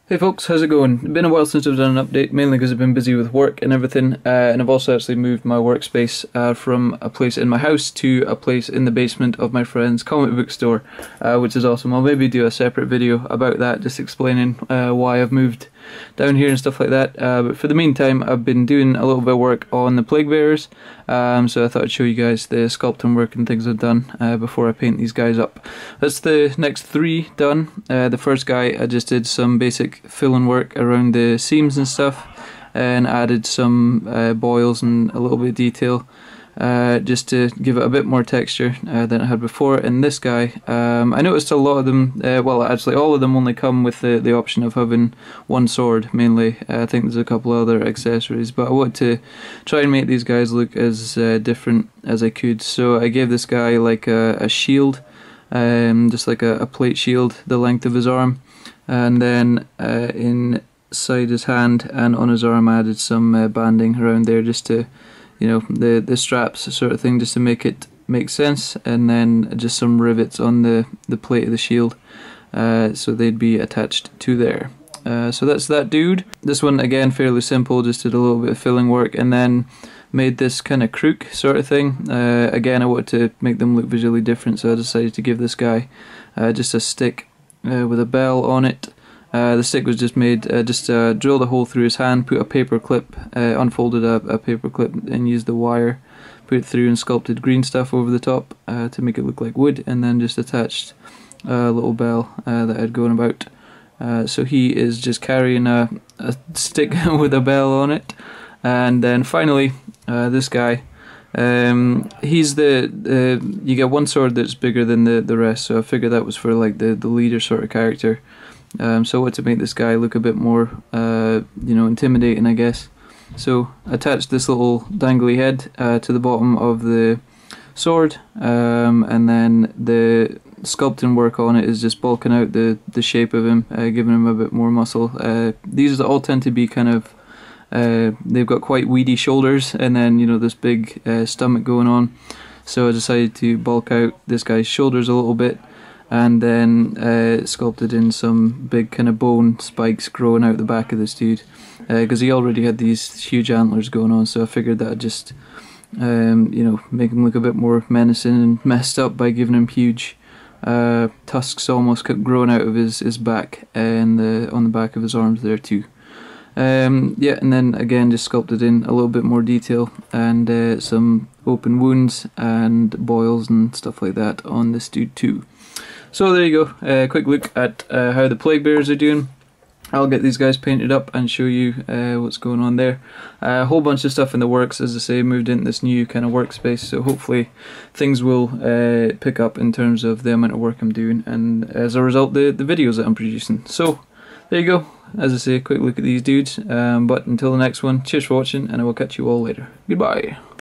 Hey folks, how's it going? It's been a while since I've done an update, mainly because I've been busy with work and everything, and I've also actually moved my workspace from a place in my house to a place in the basement of my friend's comic book store, which is awesome. I'll maybe do a separate video about that, just explaining why I've moved down here and stuff like that, but for the meantime I've been doing a little bit of work on the Plaguebearers, so I thought I'd show you guys the sculpting work and things I've done before I paint these guys up. That's the next three done. The first guy I just did some basic filling work around the seams and stuff and added some boils and a little bit of detail just to give it a bit more texture than it had before. And this guy, I noticed a lot of them, well actually all of them only come with the option of having one sword mainly. I think there's a couple other accessories, but I wanted to try and make these guys look as different as I could. So I gave this guy like a shield, just like a plate shield the length of his arm, and then inside his hand and on his arm I added some banding around there just to, you know, the straps sort of thing, just to make it make sense, and then just some rivets on the plate of the shield so they'd be attached to there. So that's that dude. This one again fairly simple, just did a little bit of filling work and then made this kind of crook sort of thing. Again, I wanted to make them look visually different, so I decided to give this guy just a stick with a bell on it. The stick was just made, drilled a hole through his hand, put a paper clip, unfolded a paper clip and used the wire, put it through and sculpted green stuff over the top to make it look like wood, and then just attached a little bell that I'd gone about. So he is just carrying a stick with a bell on it. And then finally, this guy, he's you get one sword that's bigger than the rest, so I figured that was for like the leader sort of character. So I wanted to make this guy look a bit more, you know, intimidating, I guess. So I attached this little dangly head to the bottom of the sword, and then the sculpting work on it is just bulking out the shape of him, giving him a bit more muscle. These all tend to be kind of, they've got quite weedy shoulders and then, you know, this big stomach going on. So I decided to bulk out this guy's shoulders a little bit, and then sculpted in some big kind of bone spikes growing out the back of this dude, because he already had these huge antlers going on, so I figured that I'd just you know, make him look a bit more menacing and messed up by giving him huge tusks almost growing out of his back and on the back of his arms there too. Yeah, and then again just sculpted in a little bit more detail and some open wounds and boils and stuff like that on this dude too. So there you go, a quick look at how the Plaguebearers are doing. I'll get these guys painted up and show you what's going on there. A whole bunch of stuff in the works, as I say, moved into this new kind of workspace, so hopefully things will pick up in terms of the amount of work I'm doing, and as a result the videos that I'm producing. So there you go, as I say, a quick look at these dudes, but until the next one, cheers for watching and I will catch you all later. Goodbye.